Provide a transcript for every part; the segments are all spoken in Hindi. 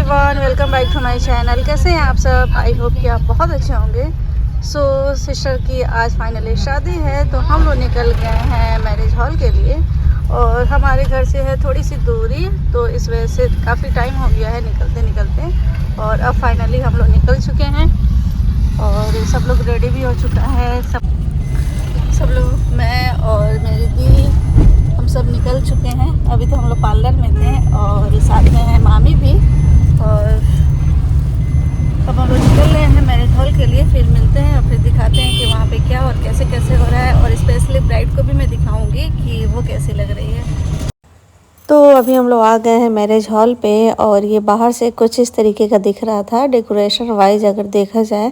Everyone, welcome back to my channel. कैसे हैं आप सब? आई होप कि आप बहुत अच्छे होंगे। सिस्टर की आज फाइनली शादी है, तो हम लोग निकल गए हैं मैरिज हॉल के लिए। और हमारे घर से है थोड़ी सी दूरी, तो इस वजह से काफ़ी टाइम हो गया है निकलते निकलते। और अब फाइनली हम लोग निकल चुके हैं और सब लोग रेडी भी हो चुका है। सब लोग, मैं और मेरी दी, हम सब निकल चुके हैं। अभी तो हम लोग पार्लर में थे और साथ में है मामी भी। और अब हम लोग निकल रहे हैं मैरिज हॉल के लिए। फिर मिलते हैं और फिर दिखाते हैं कि वहाँ पे क्या और कैसे कैसे हो रहा है। और स्पेशली ब्राइड को भी मैं दिखाऊंगी कि वो कैसी लग रही है। तो अभी हम लोग आ गए हैं मैरिज हॉल पे और ये बाहर से कुछ इस तरीके का दिख रहा था। डेकोरेशन वाइज अगर देखा जाए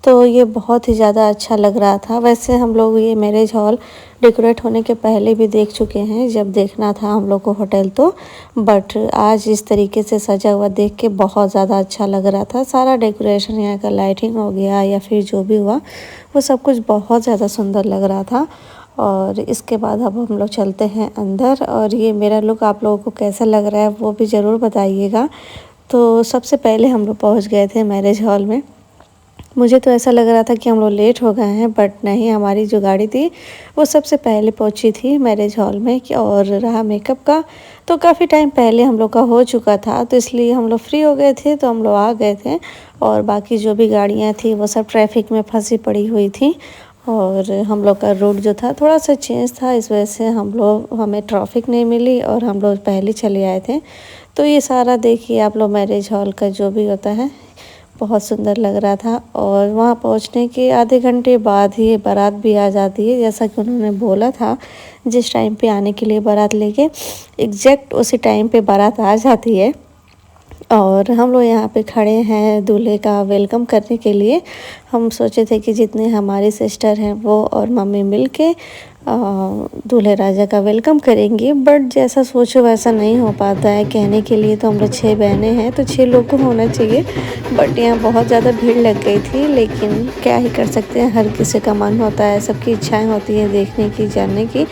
तो ये बहुत ही ज़्यादा अच्छा लग रहा था। वैसे हम लोग ये मैरिज हॉल डेकोरेट होने के पहले भी देख चुके हैं जब देखना था हम लोग को होटल तो, बट आज इस तरीके से सजा हुआ देख के बहुत ज़्यादा अच्छा लग रहा था। सारा डेकोरेशन, यहाँ का लाइटिंग हो गया या फिर जो भी हुआ, वो सब कुछ बहुत ज़्यादा सुंदर लग रहा था। और इसके बाद अब हम लोग चलते हैं अंदर। और ये मेरा लुक आप लोगों को कैसा लग रहा है वो भी ज़रूर बताइएगा। तो सबसे पहले हम लोग पहुंच गए थे मैरिज हॉल में। मुझे तो ऐसा लग रहा था कि हम लोग लेट हो गए हैं, बट नहीं, हमारी जो गाड़ी थी वो सबसे पहले पहुंची थी मैरिज हॉल में। और रहा मेकअप का, तो काफ़ी टाइम पहले हम लोग का हो चुका था, तो इसलिए हम लोग फ्री हो गए थे, तो हम लोग आ गए थे। और बाकी जो भी गाड़ियाँ थी वो सब ट्रैफिक में फंसी पड़ी हुई थी। और हम लोग का रूट जो था थोड़ा सा चेंज था, इस वजह से हमें ट्रैफिक नहीं मिली और हम लोग पहले चले आए थे। तो ये सारा देखिए आप लोग, मैरिज हॉल का जो भी होता है बहुत सुंदर लग रहा था। और वहाँ पहुँचने के आधे घंटे बाद ही बारात भी आ जाती है, जैसा कि उन्होंने बोला था। जिस टाइम पे आने के लिए बारात लेके, एग्जैक्ट उसी टाइम पे बारात आ जाती है। और हम लोग यहाँ पे खड़े हैं दूल्हे का वेलकम करने के लिए। हम सोचे थे कि जितने हमारी सिस्टर हैं वो और मम्मी मिल के दूल्हे राजा का वेलकम करेंगे, बट जैसा सोचो वैसा नहीं हो पाता है। कहने के लिए तो हम लोग 6 बहनें हैं, तो 6 लोग को होना चाहिए, बट यहाँ बहुत ज़्यादा भीड़ लग गई थी। लेकिन क्या ही कर सकते हैं, हर किसी का मन होता है, सबकी इच्छाएं होती हैं देखने की, जानने की।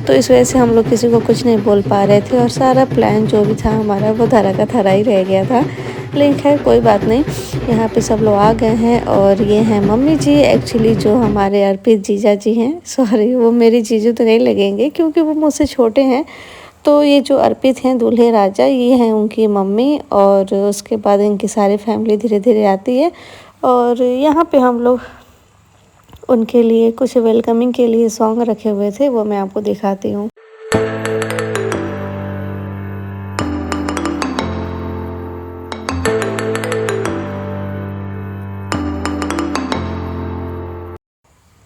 तो इस वजह से हम लोग किसी को कुछ नहीं बोल पा रहे थे और सारा प्लान जो भी था हमारा वो धरा का धरा ही रह गया था। लेकिन खैर कोई बात नहीं, यहाँ पे सब लोग आ गए हैं। और ये हैं मम्मी जी, एक्चुअली जो हमारे अर्पित जीजा जी हैं, सॉरी वो मेरी जीजू तो नहीं लगेंगे क्योंकि वो मुझसे छोटे हैं। तो ये जो अर्पित हैं दूल्हे राजा, ये हैं उनकी मम्मी। और उसके बाद इनकी सारी फैमिली धीरे धीरे आती है। और यहाँ पे हम लोग उनके लिए कुछ वेलकमिंग के लिए सॉन्ग रखे हुए थे, वो मैं आपको दिखाती हूँ।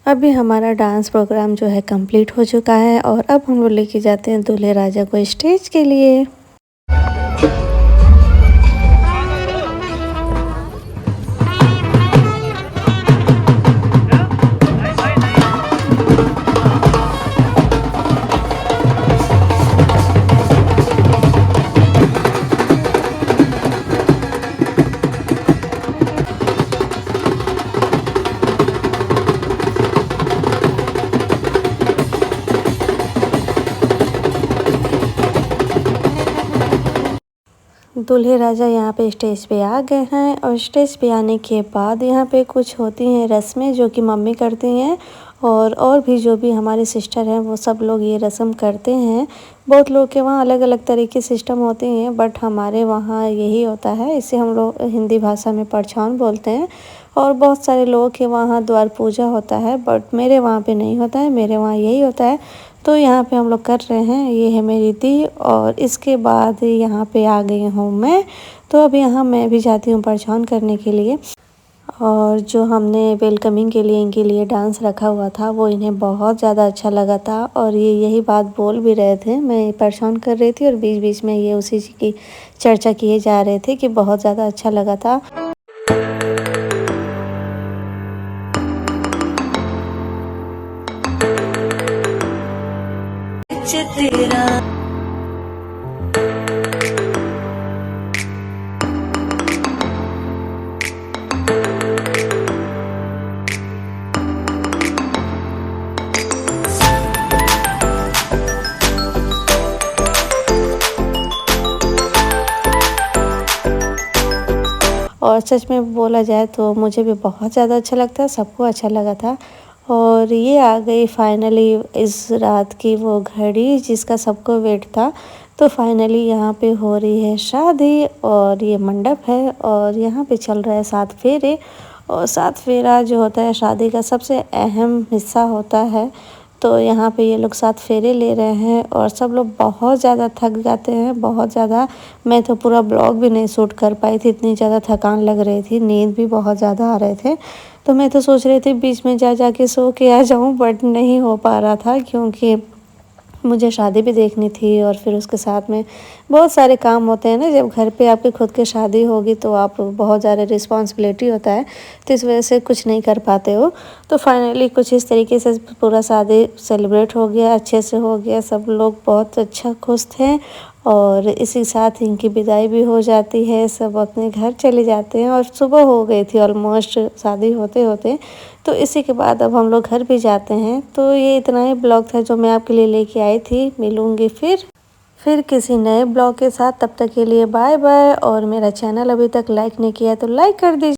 अभी हमारा डांस प्रोग्राम जो है कंप्लीट हो चुका है और अब हम लोग लेके जाते हैं दूल्हे राजा को स्टेज के लिए। दूल्हे राजा यहाँ पे स्टेज पे आ गए हैं। और स्टेज पे आने के बाद यहाँ पे कुछ होती हैं रस्में जो कि मम्मी करती हैं। और भी जो भी हमारे सिस्टर हैं वो सब लोग ये रस्म करते हैं। बहुत लोग के वहाँ अलग अलग तरीके सिस्टम होते हैं, बट हमारे वहाँ यही होता है। इसे हम लोग हिंदी भाषा में परछावन बोलते हैं। और बहुत सारे लोगों के वहाँ द्वार पूजा होता है, बट मेरे वहाँ पे नहीं होता है, मेरे वहाँ यही होता है। तो यहाँ पे हम लोग कर रहे हैं। ये है मेरी दी और इसके बाद यहाँ पे आ गई हूँ मैं। तो अब यहाँ मैं भी जाती हूँ परछावन करने के लिए। और जो हमने वेलकमिंग के लिए इनके लिए डांस रखा हुआ था वो इन्हें बहुत ज़्यादा अच्छा लगा था। और ये यही बात बोल भी रहे थे, मैं परछावन कर रही थी और बीच बीच में ये उसी की चर्चा किए जा रहे थे कि बहुत ज़्यादा अच्छा लगा था। तेरा और सच में बोला जाए तो मुझे भी बहुत ज़्यादा अच्छा लगता है, सबको अच्छा लगा था। और ये आ गई फाइनली इस रात की वो घड़ी जिसका सबको वेट था। तो फाइनली यहाँ पे हो रही है शादी और ये मंडप है और यहाँ पे चल रहा है 7 फेरे। और 7 फेरा जो होता है शादी का सबसे अहम हिस्सा होता है। तो यहाँ पे ये लोग 7 फेरे ले रहे हैं और सब लोग बहुत ज़्यादा थक जाते हैं, बहुत ज़्यादा। मैं तो पूरा ब्लॉग भी नहीं शूट कर पाई थी, इतनी ज़्यादा थकान लग रही थी, नींद भी बहुत ज़्यादा आ रहे थे। तो मैं तो सोच रही थी बीच में जा के सो के आ जाऊँ, बट नहीं हो पा रहा था क्योंकि मुझे शादी भी देखनी थी और फिर उसके साथ में बहुत सारे काम होते हैं ना। जब घर पे आपकी खुद की शादी होगी तो आप बहुत ज़्यादा रिस्पॉन्सिबिलिटी होता है, तो इस वजह से कुछ नहीं कर पाते हो। तो फाइनली कुछ इस तरीके से पूरा शादी सेलिब्रेट हो गया, अच्छे से हो गया, सब लोग बहुत अच्छा खुश थे। और इसी साथ इनकी विदाई भी हो जाती है, सब अपने घर चले जाते हैं। और सुबह हो गई थी ऑलमोस्ट शादी होते होते। तो इसी के बाद अब हम लोग घर भी जाते हैं। तो ये इतना ही ब्लॉग था जो मैं आपके लिए लेके आई थी। मिलूँगी फिर किसी नए ब्लॉग के साथ। तब तक के लिए बाय बाय। और मेरा चैनल अभी तक लाइक नहीं किया है तो लाइक कर दीजिए।